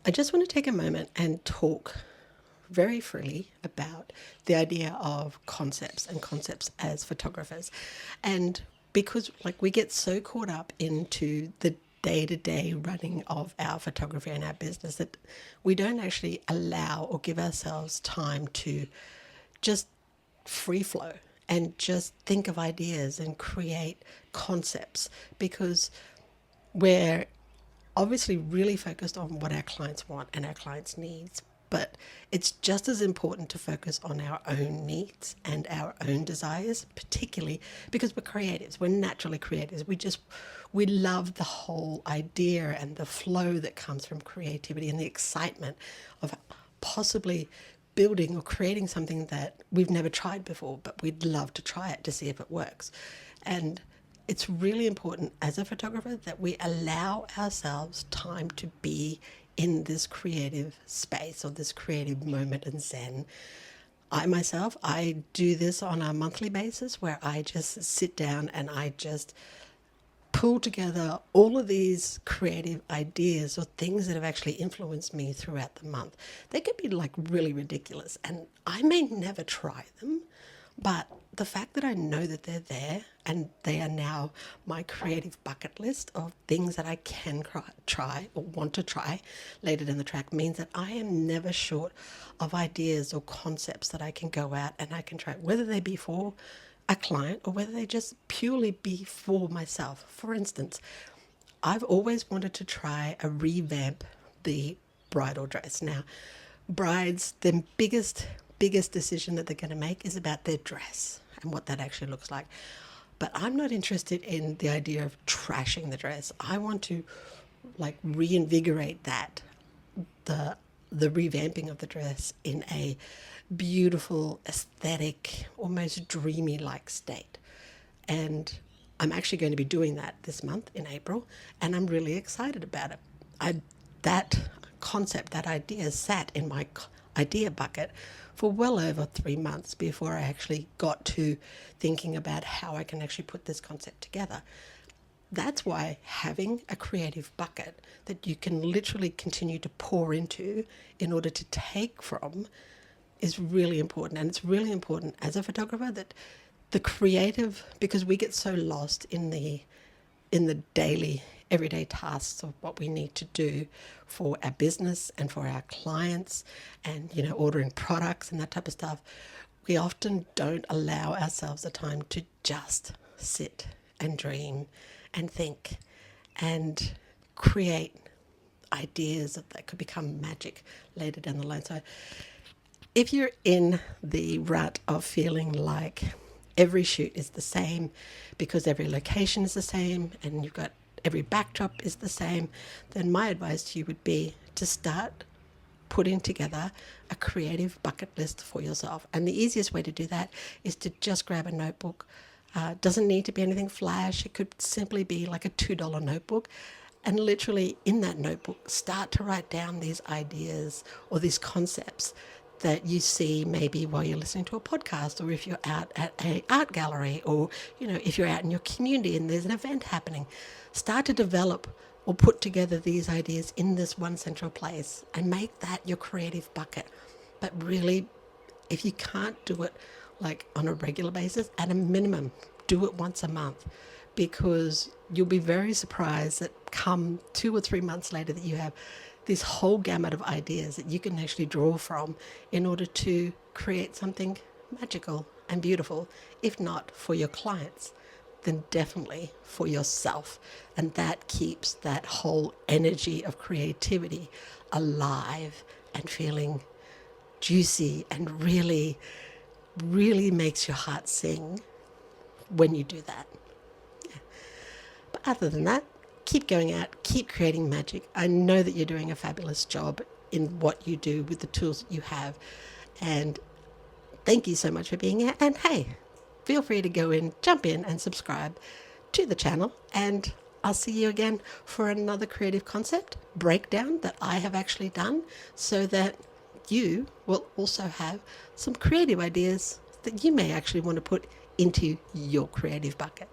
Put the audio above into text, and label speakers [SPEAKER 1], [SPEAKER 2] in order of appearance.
[SPEAKER 1] I just want to take a moment and talk very freely about the idea of concepts and concepts as photographers. And because we get so caught up into the day-to-day running of our photography and our business that we don't actually allow or give ourselves time to just free flow and just think of ideas and create concepts, because we're obviously really focused on what our clients want and our clients' needs. But it's just as important to focus on our own needs and our own desires, particularly because we're creatives. We're naturally creatives. We love the whole idea and the flow that comes from creativity and the excitement of possibly building or creating something that we've never tried before, but we'd love to try it to see if it works. And it's really important as a photographer that we allow ourselves time to be in this creative space or this creative moment and zen. I do this on a monthly basis where I just sit down and I just pull together all of these creative ideas or things that have actually influenced me throughout the month. They could be really ridiculous and I may never try them, but the fact that I know that they're there and they are now my creative bucket list of things that I can try or want to try later down the track means that I am never short of ideas or concepts that I can go out and I can try, whether they be for a client or whether they just purely be for myself. For instance, I've always wanted to try a revamp the bridal dress. Now, brides, the biggest decision that they're going to make is about their dress and what that actually looks like. But I'm not interested in the idea of trashing the dress. I want to reinvigorate the revamping of the dress in a beautiful, aesthetic, almost dreamy state. And I'm actually going to be doing that this month in April, and I'm really excited about it. That concept, that idea sat in my idea bucket for well over 3 months before I actually got to thinking about how I can actually put this concept together. That's why having a creative bucket that you can literally continue to pour into in order to take from is really important. And it's really important as a photographer that the creative, because we get so lost in the daily everyday tasks of what we need to do for our business and for our clients and ordering products and that type of stuff, we often don't allow ourselves the time to just sit and dream and think and create ideas that could become magic later down the line. So if you're in the rut of feeling like every shoot is the same because every location is the same and you've got every backdrop is the same, then my advice to you would be to start putting together a creative bucket list for yourself. And the easiest way to do that is to just grab a notebook. Doesn't need to be anything flash. It could simply be like a $2 notebook. And literally in that notebook, start to write down these ideas or these concepts that you see maybe while you're listening to a podcast, or if you're out at an art gallery, or if you're out in your community and there's an event happening. Start to develop or put together these ideas in this one central place and make that your creative bucket. But really, if you can't do it on a regular basis, at a minimum, do it once a month, because you'll be very surprised that come 2 or 3 months later that you have this whole gamut of ideas that you can actually draw from in order to create something magical and beautiful, if not for your clients, then definitely for yourself. And that keeps that whole energy of creativity alive and feeling juicy and really, really makes your heart sing when you do that. Yeah. But other than that, keep going out, keep creating magic. I know that you're doing a fabulous job in what you do with the tools that you have. And thank you so much for being here. And hey, feel free to go in, jump in and subscribe to the channel. And I'll see you again for another creative concept breakdown that I have actually done, so that you will also have some creative ideas that you may actually want to put into your creative bucket.